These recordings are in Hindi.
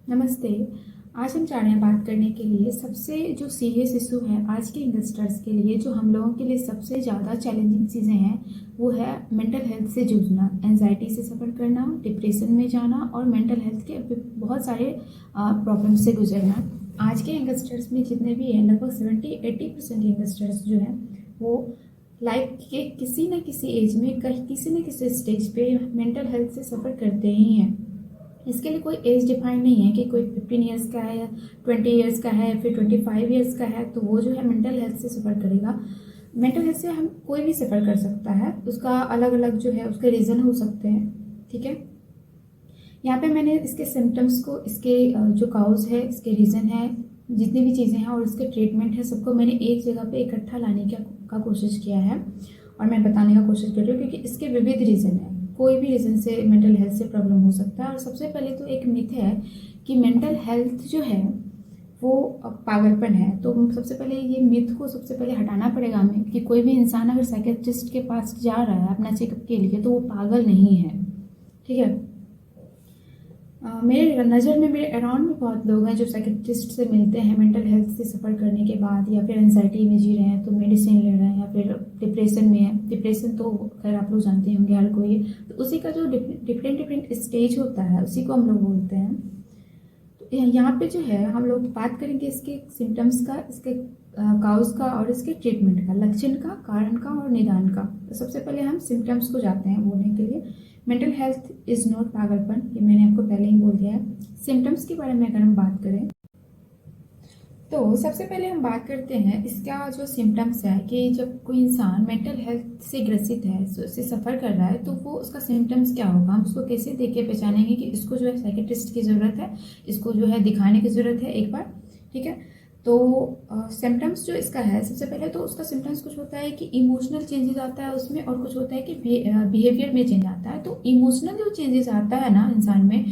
नमस्ते। आज हम चाह रहे हैं बात करने के लिए सबसे जो सीरियस इशू है आज के यंगस्टर्स के लिए, जो हम लोगों के लिए सबसे ज़्यादा चैलेंजिंग चीज़ें हैं, वो है मेंटल हेल्थ से जूझना, एंजाइटी से सफ़र करना, डिप्रेशन में जाना और मेंटल हेल्थ के बहुत सारे प्रॉब्लम से गुजरना। आज के यंगस्टर्स में जितने भी हैं, लगभग 70-80% यंगस्टर्स जो हैं वो लाइफ के किसी न किसी एज में, कहीं किसी न किसी स्टेज पे मेंटल हेल्थ से सफ़र करते ही हैं। इसके लिए कोई एज डिफाइन नहीं है कि कोई 15 ईयर्स का है या 20 ईयर्स का है, फिर 25 ईयर्स का है, तो वो जो है मेंटल हेल्थ से सफ़र करेगा। मेंटल हेल्थ से हम कोई भी सफ़र कर सकता है, उसका अलग अलग जो है उसके रीज़न हो सकते हैं। ठीक है, यहाँ पे मैंने इसके सिम्टम्स को, इसके जो काउज है, इसके रीज़न है, जितनी भी चीज़ें हैं और इसके ट्रीटमेंट है, सबको मैंने एक जगह पे इकट्ठा लाने का कोशिश किया है और मैं बताने का कोशिश कर रही हूँ, क्योंकि इसके विविध रीज़न है। कोई भी रीज़न से मेंटल हेल्थ से प्रॉब्लम हो सकता है। और सबसे पहले तो एक मिथ है कि मेंटल हेल्थ जो है वो पागलपन है। तो सबसे पहले ये मिथ को सबसे पहले हटाना पड़ेगा हमें, कि कोई भी इंसान अगर साइकेट्रिस्ट के पास जा रहा है अपना चेकअप के लिए तो वो पागल नहीं है। ठीक है, मेरे नज़र में, मेरे अराउंड में बहुत लोग हैं जो साइकेट्रिस्ट से मिलते हैं मेंटल हेल्थ से सफ़र करने के बाद, या फिर एंजाइटी में जी रहे हैं तो मेडिसिन ले रहे हैं, या फिर डिप्रेशन में है। डिप्रेशन तो खैर आप लोग जानते होंगे, हर कोई। तो उसी का जो डिफरेंट स्टेज होता है उसी को हम लोग बोलते हैं। तो यहाँ पे जो है हम लोग बात करेंगे इसके सिम्टम्स का, इसके काउज का और इसके ट्रीटमेंट का, लक्षण का, कारण का और निदान का। तो सबसे पहले हम सिम्टम्स को जाते हैं बोलने के लिए। मेंटल हेल्थ इज़ नॉट पागलपन, ये मैंने आपको पहले ही बोल दिया है। सिम्टम्स के बारे में अगर हम बात करें तो सबसे पहले हम बात करते हैं इसका जो सिम्टम्स है, कि जब कोई इंसान मेंटल हेल्थ से ग्रसित है, उससे सफ़र कर रहा है, तो वो उसका सिम्टम्स क्या होगा, हम उसको कैसे देख के पहचानेंगे कि इसको जो है साइकेट्रिस्ट की ज़रूरत है, इसको जो है दिखाने की ज़रूरत है एक बार। ठीक है, तो सिम्टम्स जो इसका है, सबसे पहले तो उसका सिम्टम्स कुछ होता है कि इमोशनल चेंजेस आता है उसमें, और कुछ होता है कि बिहेवियर में चेंज आता है। तो इमोशनल जो चेंजेस आता है ना इंसान में,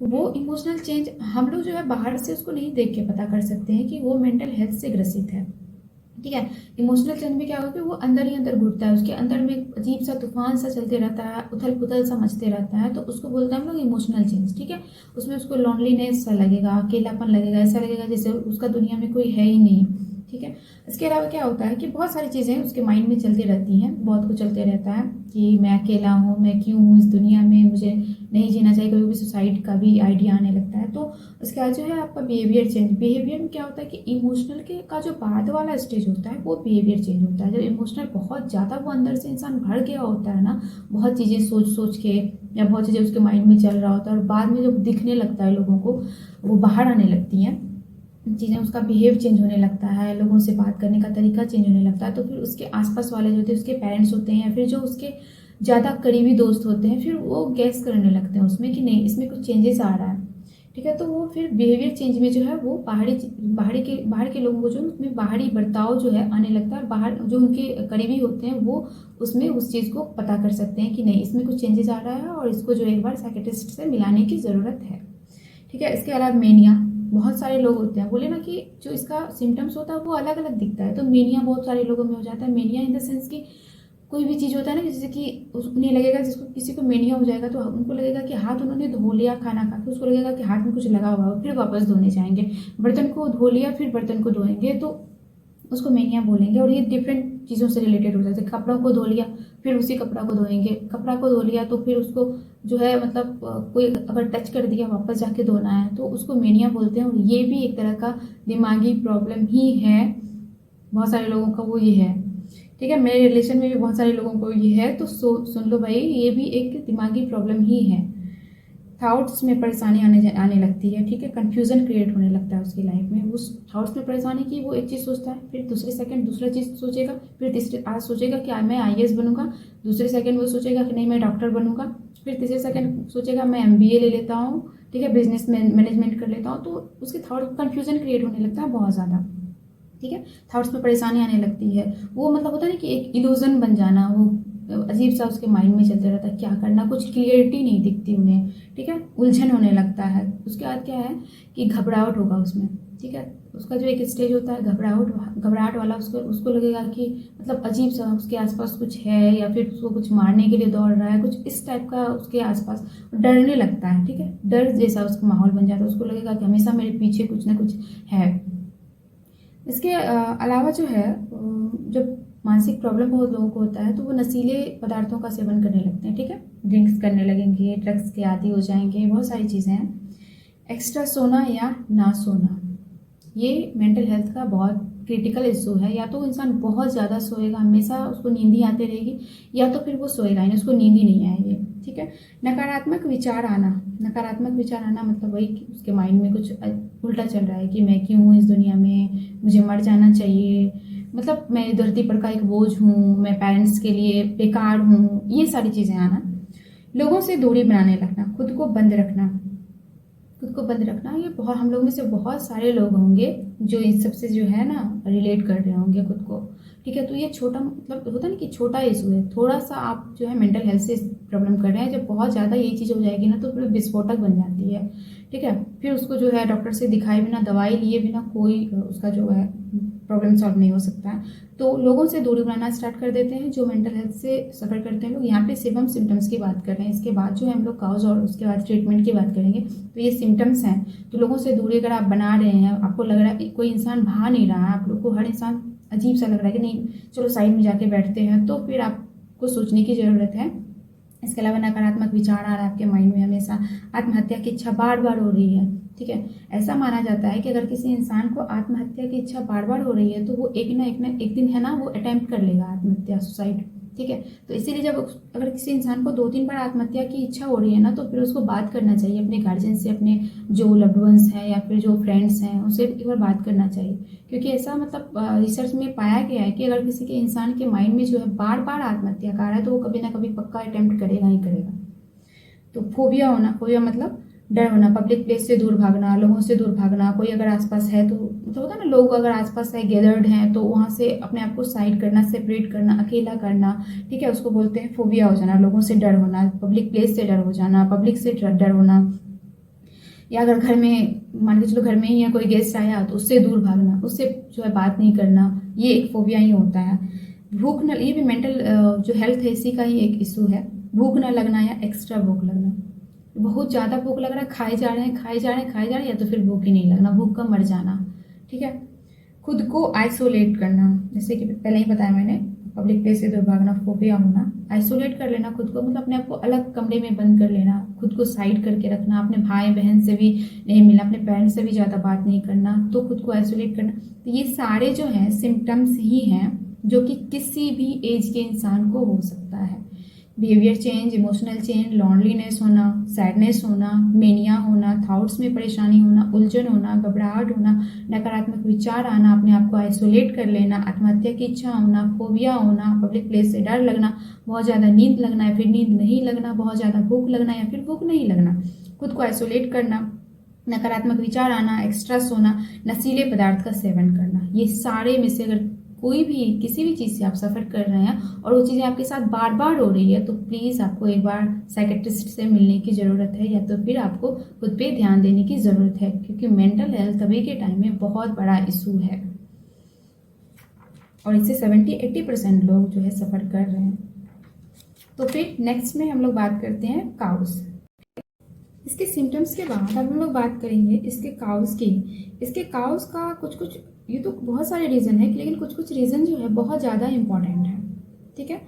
वो इमोशनल चेंज हम लोग जो है बाहर से उसको नहीं देख के पता कर सकते हैं कि वो मेंटल हेल्थ से ग्रसित है। ठीक है, इमोशनल चेंज में क्या होगा कि वो अंदर ही अंदर घुटता है, उसके अंदर में अजीब सा तूफान सा चलते रहता है, उथल पुथल सा मचते रहता है, तो उसको बोलते हैं हम लोग इमोशनल चेंज। ठीक है, उसमें उसको लॉनलीनेस सा लगेगा, अकेलापन लगेगा, ऐसा लगेगा जैसे उसका दुनिया में कोई है ही नहीं। ठीक है, इसके अलावा क्या होता है कि बहुत सारी चीज़ें उसके माइंड में चलती रहती हैं, बहुत कुछ चलते रहता है कि मैं अकेला हूँ, मैं क्यों हूँ इस दुनिया में, मुझे नहीं जीना चाहिए। कभी भी सुसाइड का भी आइडिया आने लगता है। तो उसके बाद जो है आपका बिहेवियर चेंज। बिहेवियर में क्या होता है कि इमोशनल के का जो बाद वाला स्टेज होता है वो बिहेवियर चेंज होता है। जब इमोशनल बहुत ज़्यादा वो अंदर से इंसान भर गया होता है ना, बहुत चीज़ें सोच सोच के, या बहुत चीज़ें उसके माइंड में चल रहा होता है, और बाद में जब दिखने लगता है लोगों को, वो बाहर आने लगती हैं चीज़ें, उसका बिहेव चेंज होने लगता है, लोगों से बात करने का तरीका चेंज होने लगता है। तो फिर उसके आसपास वाले जो होते हैं, उसके पेरेंट्स होते हैं, या फिर जो उसके ज़्यादा करीबी दोस्त होते हैं, फिर वो गैस करने लगते हैं उसमें कि नहीं, इसमें कुछ चेंजेस आ रहा है। ठीक है, तो वो फिर बिहेवियर चेंज में जो है वो बाहर के लोगों को जो उसमें बाहरी बर्ताव जो है आने लगता है, और बाहर जो उनके करीबी होते हैं वो उसमें उस चीज़ को पता कर सकते हैं कि नहीं, इसमें कुछ चेंजेस आ रहा है और इसको जो एक बार साइकेट्रिस्ट से मिलाने की ज़रूरत है। ठीक है, इसके अलावा मेनिया, बहुत सारे लोग होते हैं, बोले ना कि जो इसका सिम्टम्स होता है वो अलग अलग दिखता है, तो मेनिया बहुत सारे लोगों में हो जाता है। मेनिया इन द सेंस कि कोई भी चीज़ होता है ना, जैसे कि उन्हें लगेगा, जिसको किसी को मेनिया हो जाएगा तो उनको लगेगा कि हाथ उन्होंने धो लिया खाना खा के, उसको लगेगा कि हाथ में कुछ लगा हुआ है, फिर वापस धोने जाएंगे। बर्तन को धो लिया फिर बर्तन को धोएंगे, तो उसको मेनिया बोलेंगे। और ये डिफरेंट चीज़ों से रिलेटेड हो जाता है। कपड़ों को धो लिया फिर उसी कपड़ा को धोएंगे, कपड़ा को धो लिया तो फिर उसको जो है मतलब कोई अगर टच कर दिया वापस जाके धोना है, तो उसको मेनिया बोलते हैं। और ये भी एक तरह का दिमागी प्रॉब्लम ही है, बहुत सारे लोगों का वो ये है। ठीक है, मेरे रिलेशन में भी बहुत सारे लोगों को ये है, तो सुन लो भाई, ये भी एक दिमागी प्रॉब्लम ही है। थाट्स में परेशानी आने लगती है। ठीक है, कन्फ्यूज़न क्रिएट होने लगता है उसकी लाइफ में। उस थाट्स में परेशानी की, वो एक चीज़ सोचता है, फिर दूसरे सेकंड दूसरा चीज़ सोचेगा, फिर तीसरे आज सोचेगा कि मैं आईएएस बनूंगा, दूसरे सेकंड वो सोचेगा कि नहीं मैं डॉक्टर बनूंगा, फिर तीसरे सेकंड सोचेगा मैं एमबीए ले लेता हूँ, ठीक है, बिजनेस मैनेजमेंट कर लेता हूँ। तो उसके थॉट कन्फ्यूज़न क्रिएट होने लगता है बहुत ज़्यादा। ठीक है, थॉट्स में परेशानी आने लगती है। वो मतलब होता है ना कि एक इल्यूजन बन जाना, वो अजीब सा उसके माइंड में चलता रहता है, क्या करना, कुछ क्लियरिटी नहीं दिखती उन्हें, ठीक है, उलझन होने लगता है। उसके बाद क्या है कि घबराहट होगा उसमें, ठीक है, उसका जो एक स्टेज होता है घबराहट वाला, उसको लगेगा कि मतलब अजीब सा उसके आसपास कुछ है, या फिर उसको कुछ मारने के लिए दौड़ रहा है, कुछ इस टाइप का उसके आसपास डरने लगता है, ठीक है, डर जैसा उसका माहौल बन जाता है, उसको लगेगा कि हमेशा मेरे पीछे कुछ ना कुछ है। इसके अलावा जो है जब मानसिक प्रॉब्लम बहुत लोगों को होता है तो वो नशीले पदार्थों का सेवन करने लगते हैं, ठीक है, ड्रिंक्स करने लगेंगे, ड्रग्स के आदी हो जाएंगे, बहुत सारी चीज़ें हैं। एक्स्ट्रा सोना या ना सोना, ये मेंटल हेल्थ का बहुत क्रिटिकल इशू है। या तो इंसान बहुत ज़्यादा सोएगा, हमेशा उसको नींद ही आती रहेगी, या तो फिर वो सोएगा ही नहीं, उसको नींद ही नहीं आएगी, ठीक है। नकारात्मक विचार आना मतलब वही कि उसके माइंड में कुछ उल्टा चल रहा है कि मैं क्यों हूँ इस दुनिया में, मुझे मर जाना चाहिए, मतलब मैं धरती पर का एक बोझ हूँ, मैं पेरेंट्स के लिए बेकार हूँ, ये सारी चीज़ें आना। लोगों से दूरी बनाने लगना, खुद को बंद रखना, ये बहुत, हम लोग में से बहुत सारे लोग होंगे जो इन सबसे जो है ना रिलेट कर रहे होंगे खुद को, ठीक है। तो ये छोटा मतलब होता है ना कि छोटा इशू है, थोड़ा सा आप जो है मेंटल हेल्थ से प्रॉब्लम कर रहे हैं, जब बहुत ज़्यादा ये चीज़ हो जाएगी ना तो फिर विस्फोटक बन जाती है, ठीक है। फिर उसको जो है डॉक्टर से दिखाए बिना, दवाई लिए बिना कोई उसका जो है प्रॉब्लम सॉल्व नहीं हो सकता है। तो लोगों से दूरी बनाना स्टार्ट कर देते हैं जो मेंटल हेल्थ से सफ़र करते हैं लोग। यहाँ पे सिर्फ हम सिम्टम्स की बात कर रहे हैं, इसके बाद जो है हम लोग काउज और उसके बाद ट्रीटमेंट की बात करेंगे। तो ये सिम्टम्स हैं, तो लोगों से दूरी अगर आप बना रहे हैं, आपको लग रहा है कोई इंसान भा नहीं रहा है, आप लोग को हर इंसान अजीब सा लग रहा है कि नहीं चलो साइड में जाके बैठते हैं, तो फिर आपको सोचने की ज़रूरत है। इसके अलावा नकारात्मक विचार आ रहा है आपके माइंड में हमेशा, आत्महत्या की इच्छा बार बार हो रही है, ठीक है। ऐसा माना जाता है कि अगर किसी इंसान को आत्महत्या की इच्छा बार बार हो रही है तो वो एक ना एक दिन है ना वो अटेम्प्ट कर लेगा आत्महत्या, सुसाइड, ठीक है। तो इसीलिए जब अगर किसी इंसान को 2-3 बार आत्महत्या की इच्छा हो रही है ना, तो फिर उसको बात करना चाहिए अपने गार्जियन से, अपने जो लव्ड वंस हैं या फिर जो फ्रेंड्स हैं उनसे एक बार बात करना चाहिए। क्योंकि ऐसा मतलब रिसर्च में पाया गया है कि अगर किसी के इंसान के माइंड में जो है बार बार आत्महत्या का आ रहा है तो वो कभी ना कभी पक्का अटेम्प्ट करेगा ही करेगा। तो फोबिया मतलब डर होना, पब्लिक प्लेस से दूर भागना, लोगों से दूर भागना, कोई अगर आसपास है तो मतलब होता है ना, लोग अगर आसपास है, गैदर्ड हैं, तो वहाँ से अपने आप को साइड करना, सेपरेट करना, अकेला करना, ठीक है, उसको बोलते हैं फोबिया हो जाना। लोगों से डर होना, पब्लिक प्लेस से डर हो जाना, पब्लिक से डर होना, या अगर घर में मान के चलो घर में ही है कोई गेस्ट आया तो उससे दूर भागना, उससे जो है बात नहीं करना, ये एक फोबिया ही होता है। भूख न, ये भी मेंटल जो हेल्थ है इसी का ही एक इशू है। भूख न लगना या एक्स्ट्रा भूख लगना, बहुत ज़्यादा भूख लग रहा है, खाए जा रहे हैं, या तो फिर भूख ही नहीं लगना, भूख का मर जाना, ठीक है। खुद को आइसोलेट करना, जैसे कि पहले ही बताया मैंने, पब्लिक प्लेस से दूर भागना, फोबिया होना, आइसोलेट कर लेना खुद को, मतलब अपने आप को अलग कमरे में बंद कर लेना, खुद को साइड करके रखना, अपने भाई बहन से भी नहीं मिलना, अपने पेरेंट्स से भी ज़्यादा बात नहीं करना, तो खुद को आइसोलेट करना। तो ये सारे जो हैं सिम्टम्स ही हैं जो कि किसी भी एज के इंसान को हो सकता है। Behaviour change, emotional change, loneliness होना, सैडनेस होना, मेनिया होना, थॉट्स में परेशानी होना, उलझन होना, घबराहट होना, नकारात्मक विचार आना, अपने आप को आइसोलेट कर लेना, आत्महत्या की इच्छा होना, फोबिया होना, पब्लिक प्लेस से डर लगना, बहुत ज़्यादा नींद लगना या फिर नींद नहीं लगना, बहुत ज़्यादा भूख लगना या फिर भूख नहीं लगना, खुद को आइसोलेट करना, नकारात्मक विचार आना, एक्स्ट्रा सोना, नशीले पदार्थ का सेवन करना, ये सारे में से अगर कोई भी किसी भी चीज़ से आप सफ़र कर रहे हैं और वो चीज़ें आपके साथ बार बार हो रही है, तो प्लीज़ आपको एक बार साइकेट्रिस्ट से मिलने की ज़रूरत है, या तो फिर आपको खुद पे ध्यान देने की ज़रूरत है, क्योंकि मेंटल हेल्थ अभी के टाइम में बहुत बड़ा इशू है और इससे 70-80% लोग जो है सफ़र कर रहे हैं। तो फिर नेक्स्ट में हम लोग बात करते हैं काउस। इसके सिम्टम्स के बाद अब हम लोग बात करेंगे इसके काउस की। इसके काउस का कुछ ये तो बहुत सारे रीज़न है, लेकिन कुछ रीज़न जो है बहुत ज़्यादा इंपॉर्टेंट है, ठीक है।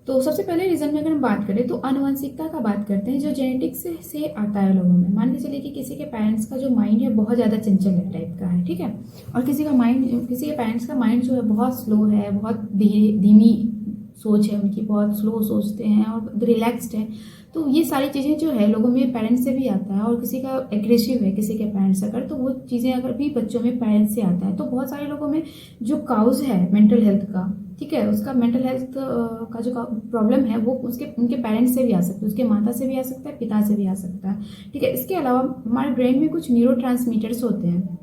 तो सबसे पहले रीज़न में अगर हम बात करें तो आनुवंशिकता का बात करते हैं, जो जेनेटिक्स से आता है लोगों में। मान के चलिए कि किसी के पेरेंट्स का जो माइंड है बहुत ज़्यादा चंचल टाइप का है, ठीक है, और किसी के पेरेंट्स का माइंड जो है बहुत स्लो है, बहुत धीमी सोच है उनकी, बहुत स्लो सोचते हैं और रिलैक्स्ड है। तो ये सारी चीज़ें जो है लोगों में पेरेंट्स से भी आता है, और किसी का एग्रेसिव है किसी के पेरेंट्स अगर, तो वो चीज़ें अगर भी बच्चों में पेरेंट्स से आता है। तो बहुत सारे लोगों में जो काउज है मेंटल हेल्थ का, ठीक है, उसका मेंटल हेल्थ का जो प्रॉब्लम है वो उनके पेरेंट्स से भी आ सकता है, उसके माता से भी आ सकता है, पिता से भी आ सकता है, ठीक है। इसके अलावा हमारे ब्रेन में कुछ न्यूरोट्रांसमीटर्स होते हैं,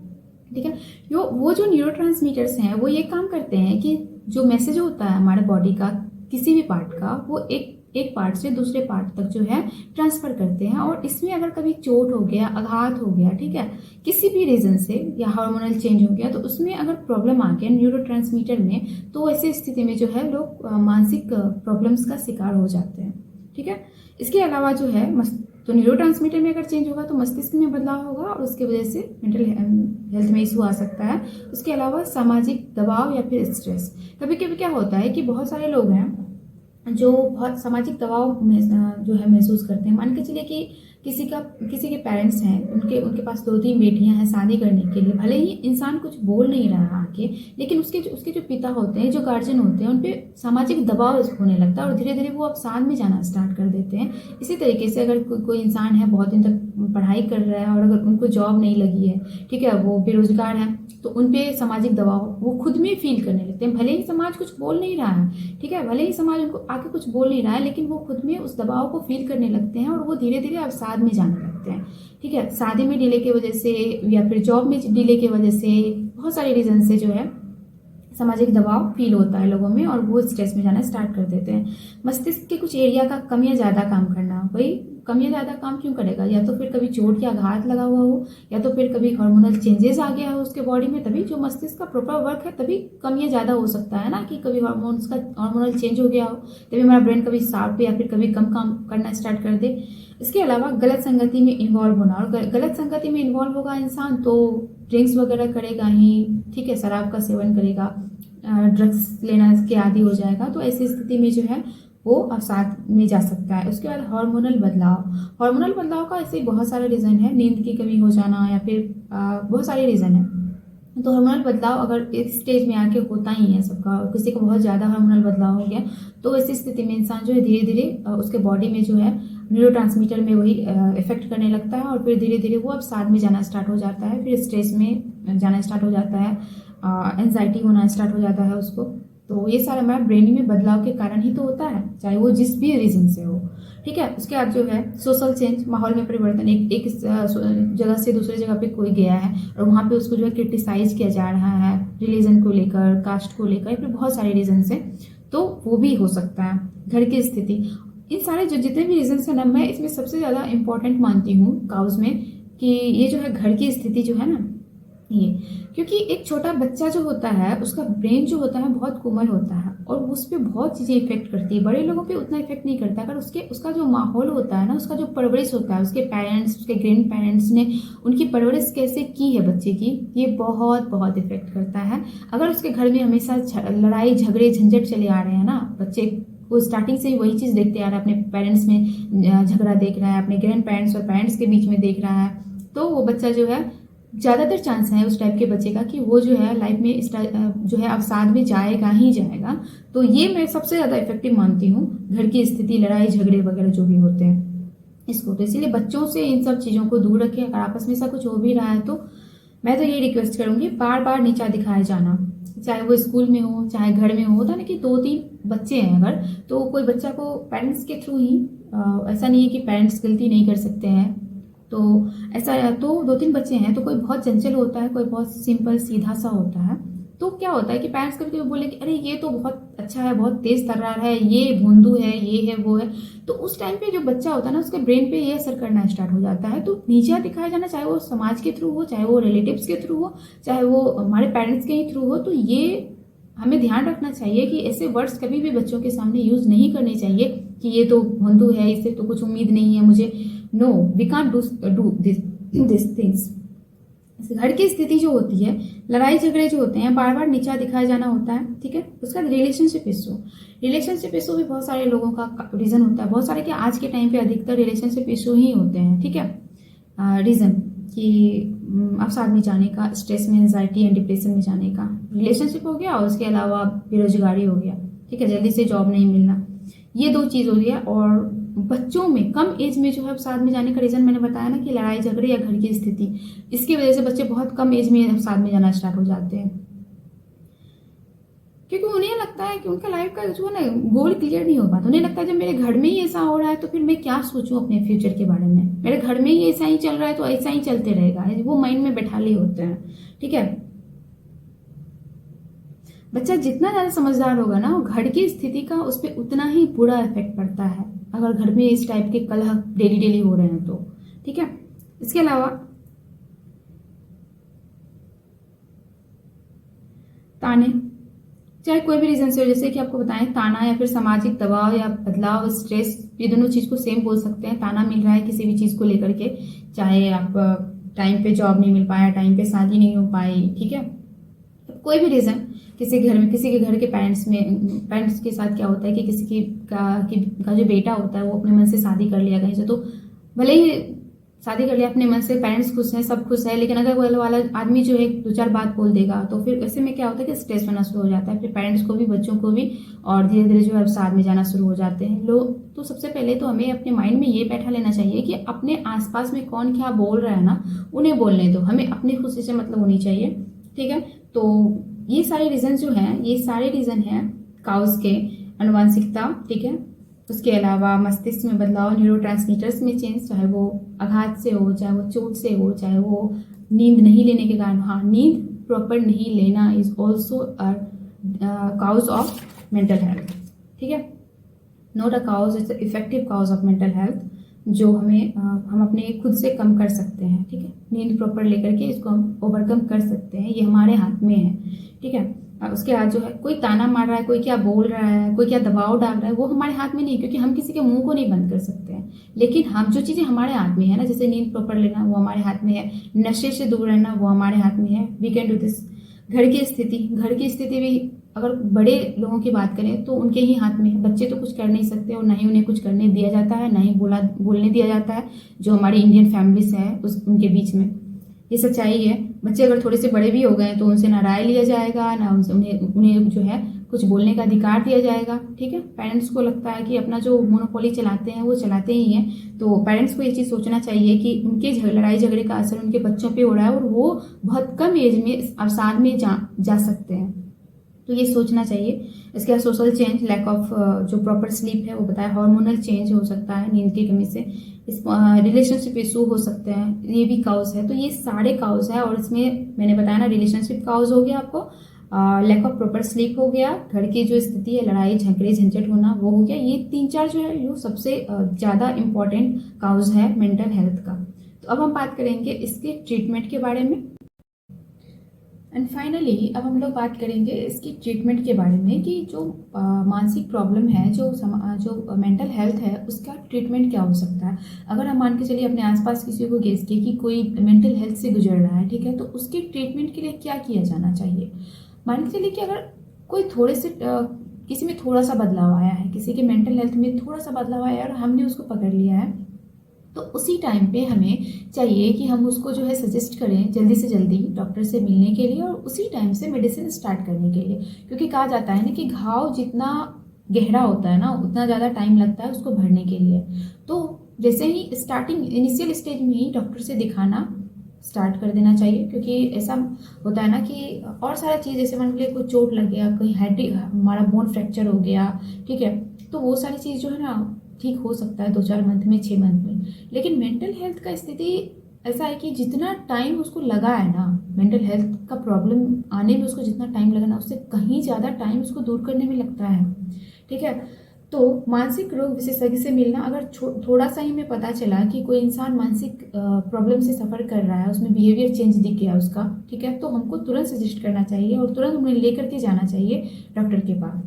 ठीक है। वो जो न्यूरोट्रांसमीटर्स हैं वो ये काम करते हैं कि जो मैसेज होता है हमारे बॉडी का किसी भी पार्ट का वो एक पार्ट से दूसरे पार्ट तक जो है ट्रांसफ़र करते हैं। और इसमें अगर कभी चोट हो गया, आघात हो गया, ठीक है, किसी भी रीज़न से, या हार्मोनल चेंज हो गया, तो उसमें अगर प्रॉब्लम आ गया न्यूरोट्रांसमीटर में, तो ऐसी स्थिति में जो है लोग मानसिक प्रॉब्लम्स का शिकार हो जाते हैं। ठीक है, इसके अलावा जो है तो न्यूरोट्रांसमीटर में अगर चेंज होगा तो मस्तिष्क में बदलाव होगा और उसकी वजह से मेंटल हेल्थ में इशू आ सकता है। उसके अलावा सामाजिक दबाव या फिर स्ट्रेस, कभी कभी क्या होता है कि बहुत सारे लोग हैं जो बहुत सामाजिक दबाव में जो है महसूस करते हैं। मान के चलिए कि किसी के पेरेंट्स हैं, उनके पास 2-3 बेटियां हैं शादी करने के लिए, भले ही इंसान कुछ बोल नहीं रहा है आके, लेकिन उसके जो पिता होते हैं, जो गार्जियन होते हैं, उन पे सामाजिक दबाव होने लगता है और धीरे धीरे वो अब साथ में जाना स्टार्ट कर देते हैं। इसी तरीके से अगर कोई इंसान है, बहुत दिन तक पढ़ाई कर रहा है और अगर उनको जॉब नहीं लगी है, ठीक है, वो बेरोजगार है, तो उन पे सामाजिक दबाव वो खुद में फील करने लगते हैं। भले ही समाज कुछ बोल नहीं रहा है, ठीक है, भले ही समाज उनको आके कुछ बोल नहीं रहा है, लेकिन वो खुद में उस दबाव को फील करने लगते हैं और वो धीरे धीरे अवसाद में जाने लगते हैं। ठीक है, शादी में डिले की वजह से या फिर जॉब में डिले की वजह से, बहुत सारे रीजन से जो है सामाजिक दबाव फील होता है लोगों में और वो स्ट्रेस में जाना स्टार्ट कर देते हैं। मस्तिष्क के कुछ एरिया का कम या ज़्यादा काम करना, भाई कम या ज़्यादा काम क्यों करेगा? या तो फिर कभी चोट या आघात लगा हुआ हो, या तो फिर कभी हार्मोनल चेंजेस आ गया हो उसके बॉडी में, तभी जो मस्तिष्क का प्रॉपर वर्क है तभी कम या ज़्यादा हो सकता है ना, कि कभी हार्मोनल चेंज हो गया हो तभी हमारा ब्रेन कभी शार्प या फिर कभी कम काम करना स्टार्ट कर दे। इसके अलावा गलत संगति में इन्वॉल्व होना, और गलत संगति में इन्वॉल्व होगा इंसान तो ड्रिंक्स वगैरह करेगा ही, ठीक है, शराब का सेवन करेगा, ड्रग्स लेना के आदी हो जाएगा, तो ऐसी स्थिति में जो है वो अवसाद में जा सकता है। उसके बाद हार्मोनल बदलाव का ऐसे बहुत सारे रीज़न है, नींद की कमी हो जाना या फिर बहुत सारे रीज़न है। तो हार्मोनल बदलाव अगर एक स्टेज में आके होता ही है सबका, किसी को बहुत ज़्यादा हार्मोनल बदलाव हो गया, तो ऐसी स्थिति में इंसान जो है धीरे धीरे उसके बॉडी में जो है न्यूरोट्रांसमीटर में वही इफेक्ट करने लगता है और फिर धीरे धीरे वो अवसाद में जाना स्टार्ट हो जाता है, फिर स्ट्रेस में जाना स्टार्ट हो जाता है, एंजाइटी होना स्टार्ट हो जाता है उसको। तो ये सारा हमारा ब्रेन में बदलाव के कारण ही तो होता है, चाहे वो जिस भी रीजन से हो। ठीक है, उसके बाद जो है सोशल चेंज, माहौल में परिवर्तन, एक जगह से दूसरे जगह पे कोई गया है और वहाँ पे उसको जो है क्रिटिसाइज किया जा रहा है रिलीजन को लेकर, कास्ट को लेकर, फिर बहुत सारे रीजन से, तो वो भी हो सकता है। घर की स्थिति, इन सारे जो जितने भी रीजन है ना, मैं इसमें सबसे ज़्यादा इंपॉर्टेंट मानती हूँ काउज में कि ये जो है घर की स्थिति जो है ना, ये, क्योंकि एक छोटा बच्चा जो होता है उसका ब्रेन जो होता है बहुत कोमल होता है और उस पर बहुत चीज़ें इफेक्ट करती है, बड़े लोगों पे उतना इफेक्ट नहीं करता। अगर उसका जो माहौल होता है ना, उसका जो परवरिश होता है, उसके पेरेंट्स, उसके ग्रैंड पेरेंट्स ने उनकी परवरिश कैसे की है बच्चे की, ये बहुत बहुत इफेक्ट करता है। अगर उसके घर में हमेशा लड़ाई झगड़े झंझट चले आ रहे हैं ना, बच्चे वो स्टार्टिंग से ही वही चीज़ देखते आ रहा है, अपने पेरेंट्स में झगड़ा देख रहा है, अपने ग्रैंड पेरेंट्स और पेरेंट्स के बीच में देख रहा है, तो वो बच्चा जो है ज़्यादातर चांस है उस टाइप के बच्चे का कि वो जो है लाइफ में जो है अवसाद में जाएगा ही जाएगा। तो ये मैं सबसे ज़्यादा इफेक्टिव मानती हूँ, घर की स्थिति, लड़ाई झगड़े वगैरह जो भी होते हैं इसको। तो इसीलिए बच्चों से इन सब चीज़ों को दूर रखें। अगर आपस में ऐसा कुछ हो भी रहा है तो मैं तो ये रिक्वेस्ट करूँगी, बार बार नीचा दिखाए जाना, चाहे वो स्कूल में हो चाहे घर में हो। होता ना कि 2-3 बच्चे हैं अगर, तो कोई बच्चा को पेरेंट्स के थ्रू ही, ऐसा नहीं है कि पेरेंट्स गलती नहीं कर सकते हैं, तो ऐसा, तो 2-3 बच्चे हैं, तो कोई बहुत चंचल होता है, कोई बहुत सिंपल सीधा सा होता है, तो क्या होता है कि पेरेंट्स कभी कभी बोले कि अरे ये तो बहुत अच्छा है, बहुत तेज तर्रार है, ये भोंदू है, ये है वो है, तो उस टाइम पे जो बच्चा होता है ना, उसके ब्रेन पे ये असर करना स्टार्ट हो जाता है। तो नीचा दिखाया जाना, चाहे वो समाज के थ्रू हो, चाहे वो रिलेटिव्स के थ्रू हो, चाहे वो हमारे पेरेंट्स के ही थ्रू हो, तो ये हमें ध्यान रखना चाहिए कि ऐसे वर्ड्स कभी भी बच्चों के सामने यूज नहीं करने चाहिए कि ये तो भोंदू है, इससे तो कुछ उम्मीद नहीं है मुझे। No, we can't do this things. घर की स्थिति जो होती है, लड़ाई झगड़े जो होते हैं, बार बार नीचा दिखाया जाना होता है, ठीक है। उसका रिलेशनशिप इशू भी बहुत सारे लोगों का रीजन होता है, बहुत सारे कि आज के टाइम पे अधिकतर रिलेशनशिप इशू ही होते हैं, ठीक है। रीजन कि अवसाद में जाने का, स्ट्रेस में, एंजाइटी एंड डिप्रेशन में जाने का रिलेशनशिप हो गया, और उसके अलावा बेरोजगारी हो गया, ठीक है, जल्दी से जॉब नहीं मिलना, ये 2 चीज़ हो गया। और बच्चों में कम एज में जो है अवसाद में जाने का रीज़न मैंने बताया ना कि लड़ाई झगड़े या घर की स्थिति, इसकी वजह से बच्चे बहुत कम एज में अवसाद में जाना स्टार्ट हो जाते हैं, क्योंकि उन्हें लगता है कि उनका लाइफ का जो है ना गोल क्लियर नहीं हो पाता। उन्हें लगता है जब मेरे घर में ही ऐसा हो रहा है तो फिर मैं क्या सोचूं अपने फ्यूचर के बारे में, मेरे घर में ही ऐसा ही चल रहा है तो ऐसा ही चलते रहेगा, वो माइंड में बैठा लिए होते हैं, ठीक है। बच्चा जितना ज़्यादा समझदार होगा ना, घर की स्थिति का उस पर उतना ही बुरा इफेक्ट पड़ता है अगर घर में इस टाइप के कलह डेली डेली हो रहे हैं तो। ठीक है, इसके अलावा ताने, चाहे कोई भी रीजन से हो, जैसे कि आपको बताएं ताना या फिर सामाजिक दबाव या बदलाव, स्ट्रेस, ये दोनों चीज को सेम बोल सकते हैं। ताना मिल रहा है किसी भी चीज को लेकर के, चाहे आप टाइम पे जॉब नहीं मिल पाया, टाइम पे शादी नहीं हो पाई, ठीक है, कोई भी रीजन, किसी घर में, किसी के घर के पेरेंट्स के साथ क्या होता है कि किसी का जो बेटा होता है वो अपने मन से शादी कर लिया कहीं से, तो भले ही शादी कर लिया अपने मन से, पेरेंट्स खुश हैं, सब खुश है, लेकिन अगर वो वाला आदमी जो है दो चार बात बोल देगा तो फिर ऐसे में क्या होता है कि स्ट्रेस बनना शुरू हो जाता है, फिर पेरेंट्स को भी, बच्चों को भी, और धीरे धीरे जो है साथ में जाना शुरू हो जाते हैं लोग। तो सबसे पहले तो हमें अपने माइंड में ये बैठा लेना चाहिए कि अपने आसपास में कौन क्या बोल रहा है ना, उन्हें बोलने दो, हमें अपनी खुशी से मतलब होनी चाहिए। ठीक है, तो ये सारे रीजन जो हैं, ये सारे रीजन हैं काउस के। अनुवांशिकता, ठीक है, उसके अलावा मस्तिष्क में बदलाव, न्यूरोट्रांसमीटर्स में चेंज, चाहे वो आघात से हो, चाहे वो चोट से हो, चाहे वो नींद नहीं लेने के कारण। हाँ, नींद प्रॉपर नहीं लेना is also a cause of mental health. ठीक है, not a cause, it's effective cause of mental health, जो हम अपने खुद से कम कर सकते हैं। ठीक है, नींद प्रॉपर लेकर के इसको हम ओवरकम कर सकते हैं, ये हमारे हाथ में है। ठीक है, उसके बाद जो है कोई ताना मार रहा है, कोई क्या बोल रहा है, कोई क्या दबाव डाल रहा है, वो हमारे हाथ में नहीं, क्योंकि हम किसी के मुंह को नहीं बंद कर सकते हैं। लेकिन हम जो चीज़ें हमारे हाथ में है ना, जैसे नींद प्रॉपर लेना वो हमारे हाथ में है, नशे से दूर रहना वो हमारे हाथ में है, वी कैन डू दिस। घर की स्थिति भी अगर बड़े लोगों की बात करें तो उनके ही हाथ में है। बच्चे तो कुछ कर नहीं सकते और ना ही उन्हें कुछ करने दिया जाता है, ना ही बोलने दिया जाता है, जो हमारी इंडियन फैमिलीज है उनके बीच में ये सच्चाई है। बच्चे अगर थोड़े से बड़े भी हो गए तो उनसे ना राय लिया जाएगा, ना उन्हें जो है कुछ बोलने का अधिकार दिया जाएगा। ठीक है, पेरेंट्स को लगता है कि अपना जो मोनोपोली चलाते हैं वो चलाते ही हैं, तो पेरेंट्स को ये चीज़ सोचना चाहिए कि उनके लड़ाई झगड़े का असर उनके बच्चों पे हो रहा है और वो बहुत कम एज में अवसाद में जा सकते हैं, तो ये सोचना चाहिए। इसके बाद सोशल चेंज, लैक ऑफ जो प्रॉपर स्लीप है वो बताया, हार्मोनल चेंज हो सकता है नींद की कमी से, इस रिलेशनशिप इशू हो सकते हैं, ये भी काउज है। तो ये सारे काउज है, और इसमें मैंने बताया ना, रिलेशनशिप काउज हो गया आपको, लैक ऑफ प्रॉपर स्लीप हो गया, घर की जो स्थिति है, लड़ाई झगड़े झंझट होना वो हो गया, ये 3-4 जो है वो सबसे ज़्यादा इम्पॉर्टेंट काउज है मेंटल हेल्थ का। तो अब हम बात करेंगे इसके ट्रीटमेंट के बारे में। एंड फाइनली अब हम लोग बात करेंगे इसकी ट्रीटमेंट के बारे में कि जो मानसिक प्रॉब्लम है, जो मेंटल हेल्थ है, उसका ट्रीटमेंट क्या हो सकता है। अगर हम मान के चलिए अपने आसपास किसी को गेस किए कि कोई मेंटल हेल्थ से गुजर रहा है, ठीक है, तो उसके ट्रीटमेंट के लिए क्या किया जाना चाहिए। मान के चलिए कि अगर कोई थोड़े से किसी में थोड़ा सा बदलाव आया है, किसी के मेंटल हेल्थ में थोड़ा सा बदलाव आया है और हमने उसको पकड़ लिया है, तो उसी टाइम पे हमें चाहिए कि हम उसको जो है सजेस्ट करें जल्दी से जल्दी डॉक्टर से मिलने के लिए और उसी टाइम से मेडिसिन स्टार्ट करने के लिए। क्योंकि कहा जाता है ना कि घाव जितना गहरा होता है ना, उतना ज़्यादा टाइम लगता है उसको भरने के लिए। तो जैसे ही स्टार्टिंग इनिशियल स्टेज में ही डॉक्टर से दिखाना स्टार्ट कर देना चाहिए, क्योंकि ऐसा होता है ना कि और सारा चीज़, जैसे मान लीजिए कोई चोट लग गया, कहीं हमारा बोन फ्रैक्चर हो गया, ठीक है, तो वो सारी चीज़ जो है ना ठीक हो सकता है 2-4 मंथ में, 6 मंथ में। लेकिन मेंटल हेल्थ का स्थिति ऐसा है कि जितना टाइम उसको लगा है ना, मेंटल हेल्थ का प्रॉब्लम आने में उसको जितना टाइम लगा ना, उससे कहीं ज़्यादा टाइम उसको दूर करने में लगता है। ठीक है, तो मानसिक रोग विशेषज्ञ से मिलना, अगर थोड़ा सा ही में पता चला कि कोई इंसान मानसिक प्रॉब्लम से सफ़र कर रहा है, उसमें बिहेवियर चेंज दिख गया उसका, ठीक है, तो हमको तुरंत सजेस्ट करना चाहिए और तुरंत उन्हें लेकर के जाना चाहिए डॉक्टर के पास।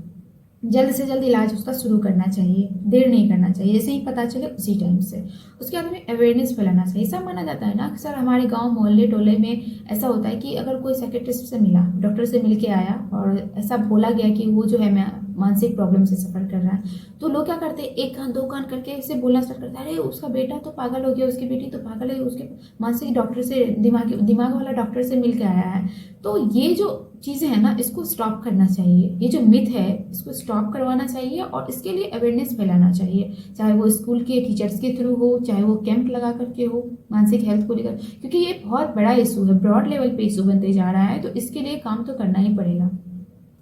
जल्द से जल्द इलाज उसका शुरू करना चाहिए, देर नहीं करना चाहिए, जैसे ही पता चले उसी टाइम से। उसके बाद में अवेयरनेस फैलाना चाहिए। ऐसा माना जाता है ना, अक्सर हमारे गांव मोहल्ले टोले में ऐसा होता है कि अगर कोई साइकियाट्रिस्ट से मिला, डॉक्टर से मिल के आया और ऐसा बोला गया कि वो जो है मानसिक प्रॉब्लम से सफ़र कर रहा है, तो लोग क्या करते हैं, एक कान दो कान करके ऐसे बोलना स्टार्ट करते हैं, अरे उसका बेटा तो पागल हो गया, उसकी बेटी तो पागल है, उसके मानसिक डॉक्टर से, दिमाग वाला डॉक्टर से मिल के आया है। तो ये जो चीज़ें हैं ना, इसको स्टॉप करना चाहिए, ये जो मिथ है इसको स्टॉप करवाना चाहिए और इसके लिए अवेयरनेस फैलाना चाहिए, चाहे वो स्कूल के टीचर्स के थ्रू हो, चाहे वो कैंप लगा करके हो मानसिक हेल्थ को लेकर, क्योंकि ये बहुत बड़ा इशू है, ब्रॉड लेवल पे इशू बनते जा रहा है, तो इसके लिए काम तो करना ही पड़ेगा।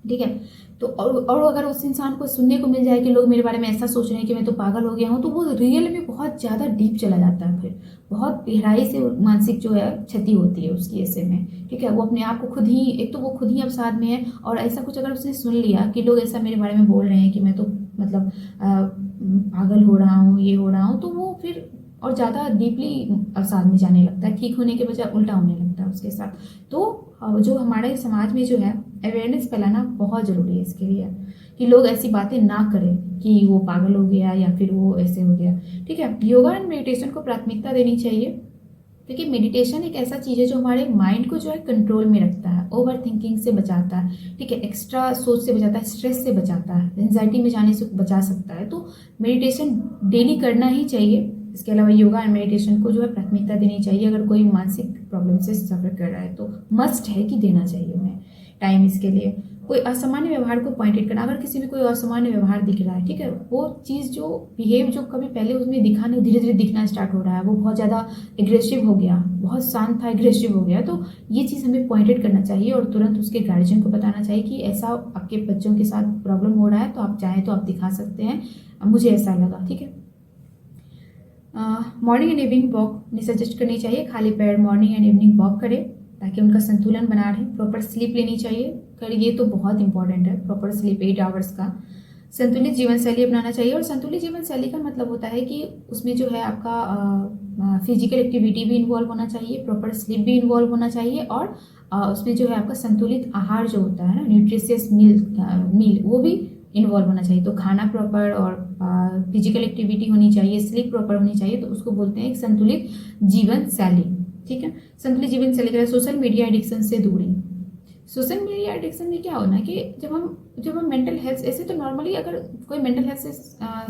ठीक है। तो और अगर उस इंसान को सुनने को मिल जाए कि लोग मेरे बारे में ऐसा सोच रहे हैं कि मैं तो पागल हो गया हूँ, तो वो रियल में बहुत ज़्यादा डीप चला जाता है, फिर बहुत गहराई से मानसिक जो है क्षति होती है उसकी ऐसे में। ठीक है, वो अपने आप को खुद ही, एक तो वो खुद ही अवसाद में है, और ऐसा कुछ अगर उसने सुन लिया कि लोग ऐसा मेरे बारे में बोल रहे हैं कि मैं तो मतलब पागल हो रहा हूँ, ये हो रहा हूँ, तो वो फिर और ज़्यादा डीपली अवसाद में जाने लगता है, ठीक होने के बजाय उल्टा होने लगता है उसके साथ। तो जो हमारे समाज में जो है अवेयरनेस फैलाना बहुत ज़रूरी है इसके लिए, कि लोग ऐसी बातें ना करें कि वो पागल हो गया या फिर वो ऐसे हो गया। ठीक है, योगा एंड मेडिटेशन को प्राथमिकता देनी चाहिए, क्योंकि मेडिटेशन एक ऐसा चीज़ है जो हमारे माइंड को जो है कंट्रोल में रखता है, ओवर थिंकिंग से बचाता है। ठीक है, एक्स्ट्रा सोच से बचाता है, स्ट्रेस से बचाता है, एंजाइटी में जाने से बचा सकता है। तो मेडिटेशन डेली करना ही चाहिए। इसके अलावा योगा एंड मेडिटेशन को जो है प्राथमिकता देनी चाहिए। अगर कोई मानसिक प्रॉब्लम से सफ़र कर रहा है तो मस्ट है कि देना चाहिए उन्हें टाइम इसके लिए। कोई असामान्य व्यवहार को पॉइंटेड करना, अगर किसी में कोई असामान्य व्यवहार दिख रहा है, ठीक है, वो चीज़ जो बिहेव जो कभी पहले उसमें दिखा नहीं, धीरे धीरे दिखना स्टार्ट हो रहा है, वो बहुत ज़्यादा एग्रेसिव हो गया, बहुत शांत था, एग्रेसिव हो गया, तो ये चीज़ हमें पॉइंटेड करना चाहिए और तुरंत उसके गार्जियन को बताना चाहिए कि ऐसा आपके बच्चों के साथ प्रॉब्लम हो रहा है, तो आप चाहें तो आप दिखा सकते हैं, मुझे ऐसा लगा। ठीक है, मॉर्निंग एंड इवनिंग वॉक ने सजेस्ट करनी चाहिए, खाली पैर मॉर्निंग एंड इवनिंग वॉक करें ताकि उनका संतुलन बना रहे। प्रॉपर स्लीप लेनी चाहिए, कर ये तो बहुत इंपॉर्टेंट है, प्रॉपर स्लीप 8 आवर्स का। संतुलित जीवन शैली अपनाना चाहिए, और संतुलित जीवन शैली का मतलब होता है कि उसमें जो है आपका फिजिकल एक्टिविटी भी इन्वॉल्व होना चाहिए, प्रॉपर स्लीप भी इन्वॉल्व होना चाहिए, और उसमें जो है आपका संतुलित आहार जो होता है ना, न्यूट्रिशियस मील वो भी इन्वॉल्व होना चाहिए। तो खाना प्रॉपर और फिजिकल एक्टिविटी होनी चाहिए, स्लीप प्रॉपर होनी चाहिए, तो उसको बोलते हैं एक संतुलित जीवन शैली। ठीक है, संतुलित जीवन शैली का सोशल मीडिया एडिक्शन से दूरी। सोशल मीडिया एडिक्शन में क्या होना है कि जब हम मेंटल हेल्थ, ऐसे तो नॉर्मली अगर कोई मेंटल हेल्थ से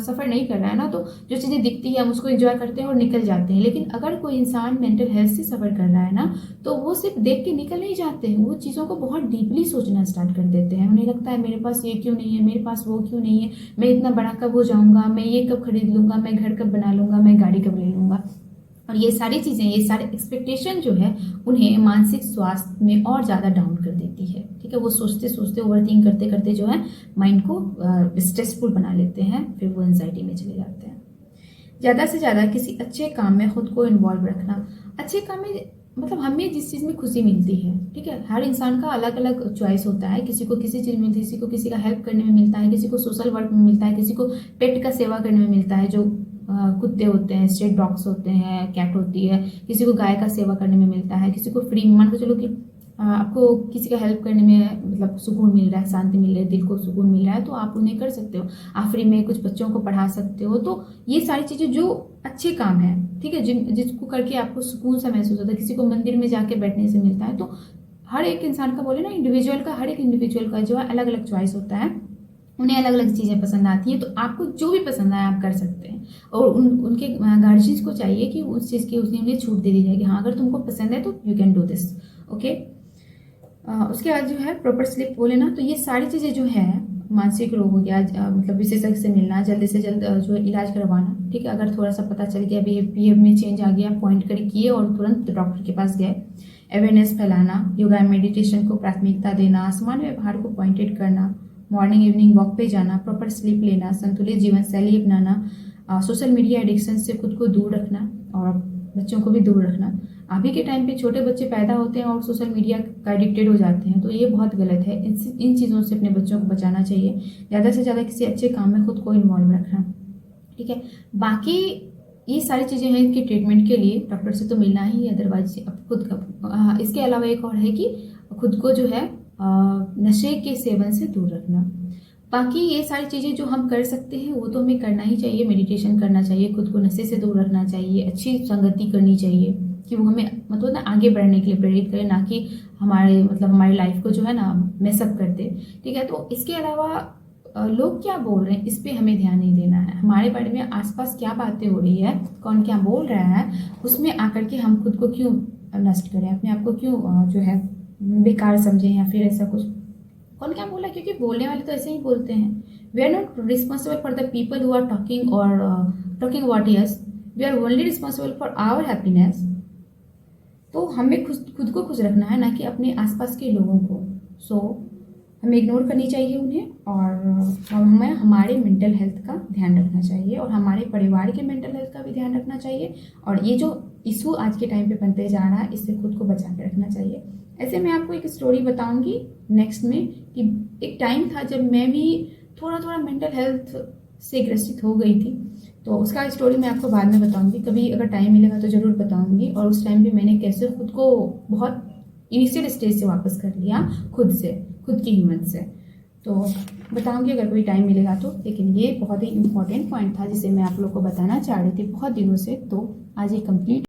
सफ़र नहीं कर रहा है ना, तो जो चीज़ें दिखती है हम उसको एंजॉय करते हैं और निकल जाते हैं। लेकिन अगर कोई इंसान मेंटल हेल्थ से सफ़र कर रहा है ना, तो वो सिर्फ देख के निकल नहीं जाते हैं, वो चीज़ों को बहुत डीपली सोचना स्टार्ट कर देते हैं। उन्हें लगता है मेरे पास ये क्यों नहीं है, मेरे पास वो क्यों नहीं है, मैं इतना बड़ा कब हो जाऊँगा, मैं ये कब खरीद लूँगा, मैं घर कब बना लूँगा, मैं गाड़ी कब ले लूँगा। और ये सारी चीज़ें, ये सारे एक्सपेक्टेशन जो है उन्हें मानसिक स्वास्थ्य में और ज़्यादा डाउन कर देती है। ठीक है, वो सोचते सोचते, ओवरथिंक करते करते जो है माइंड को स्ट्रेसफुल बना लेते हैं, फिर वो एंजाइटी में चले जाते हैं। ज़्यादा से ज़्यादा किसी अच्छे काम में खुद को इन्वॉल्व रखना। अच्छे काम में मतलब हमें जिस चीज़ में खुशी मिलती है, ठीक है, हर इंसान का अलग अलग चॉइस होता है, किसी को किसी चीज़ में मिलती है, किसी को किसी का हेल्प करने में मिलता है, किसी को सोशल वर्क में मिलता है, किसी को पेट का सेवा करने में मिलता है, जो कुत्ते होते हैं, स्ट्रीट डॉग्स होते हैं, कैट होती है, किसी को गाय का सेवा करने में मिलता है, किसी को फ्री मान के चलो कि आपको किसी का हेल्प करने में मतलब सुकून मिल रहा है, शांति मिल रही है, दिल को सुकून मिल रहा है, तो आप उन्हें कर सकते हो। आप फ्री में कुछ बच्चों को पढ़ा सकते हो। तो ये सारी चीज़ें जो अच्छे काम हैं, ठीक है, जिसको करके आपको सुकून सा महसूस होता है, किसी को मंदिर में जाके बैठने से मिलता है। तो हर एक इंसान का, बोले ना, इंडिविजुअल का, हर एक इंडिविजुअल का जो है अलग अलग चॉइस होता है, उन्हें अलग अलग चीज़ें पसंद आती हैं। तो आपको जो भी पसंद आए आप कर सकते हैं, और उनके गार्जियंस को चाहिए कि उस चीज़ की उन्हें छूट दे दी जाए कि हाँ, अगर तुमको पसंद है तो you can do this. Okay, उसके बाद जो है प्रॉपर स्लीप बोले ना, तो ये सारी चीज़ें जो है, मानसिक रोग हो गया, मतलब विशेषज्ञ से मिलना, जल्द से जल्द जो है इलाज करवाना। ठीक है, अगर थोड़ा सा पता चल गया, बिहेव में चेंज आ गया, पॉइंट कर किए और तुरंत डॉक्टर के पास गए। अवेयरनेस फैलाना, योगा मेडिटेशन को प्राथमिकता देना, सामान्य व्यवहार को पॉइंटेड करना, मॉर्निंग इवनिंग वॉक पे जाना, प्रॉपर स्लीप लेना, संतुलित जीवन शैली अपनाना, सोशल मीडिया एडिक्शन से खुद को दूर रखना और बच्चों को भी दूर रखना। अभी के टाइम पे छोटे बच्चे पैदा होते हैं और सोशल मीडिया का एडिक्टेड हो जाते हैं, तो ये बहुत गलत है। इन चीज़ों से अपने बच्चों को बचाना चाहिए। ज़्यादा से ज़्यादा किसी अच्छे काम में खुद को इन्वॉल्व रखना। ठीक है, बाकी ये सारी चीज़ें हैं इनके ट्रीटमेंट के लिए डॉक्टर से तो मिलना ही, अदरवाइज अब खुद का। इसके अलावा एक और है कि खुद को जो है नशे के सेवन से दूर रखना। बाकी ये सारी चीज़ें जो हम कर सकते हैं वो तो हमें करना ही चाहिए। मेडिटेशन करना चाहिए, खुद को नशे से दूर रखना चाहिए, अच्छी संगति करनी चाहिए कि वो हमें मतलब ना आगे बढ़ने के लिए प्रेरित करे, ना कि हमारी लाइफ को जो है ना मेसअप कर दे। ठीक है, तो इसके अलावा लोग क्या बोल रहे हैं इस पर हमें ध्यान नहीं देना है। हमारे बारे में आसपास क्या बातें हो रही है, कौन क्या बोल रहा है, उसमें आकर के हम खुद को क्यों नष्ट करें, अपने आप को क्यों जो है बेकार समझें या फिर ऐसा कुछ। कौन क्या बोला, क्योंकि बोलने वाले तो ऐसे ही बोलते हैं। We are not responsible for the people who are talking और talking about us, we are only responsible for our happiness. तो हमें खुद को खुश रखना है, ना कि अपने आसपास के लोगों को। सो हमें इग्नोर करनी चाहिए उन्हें, और हमें हमारे मेंटल हेल्थ का ध्यान रखना चाहिए और हमारे परिवार के मेंटल हेल्थ का भी ध्यान रखना चाहिए। और ये जो इशू आज के टाइम पे बनते जा रहा है, इससे खुद को बचा के रखना चाहिए। ऐसे मैं आपको एक स्टोरी बताऊंगी नेक्स्ट में कि एक टाइम था जब मैं भी थोड़ा थोड़ा मेंटल हेल्थ से ग्रसित हो गई थी, तो उसका स्टोरी मैं आपको बाद में बताऊंगी। कभी अगर टाइम मिलेगा तो ज़रूर बताऊंगी। और उस टाइम पे मैंने कैसे खुद को बहुत इनिशियल स्टेज से वापस कर लिया, खुद की हिम्मत से, तो बताऊंगी अगर कोई टाइम मिलेगा तो। लेकिन ये बहुत ही इंपॉर्टेंट पॉइंट था जिसे मैं आप लोग को बताना चाह रही थी बहुत दिनों से, तो आज ये कंप्लीट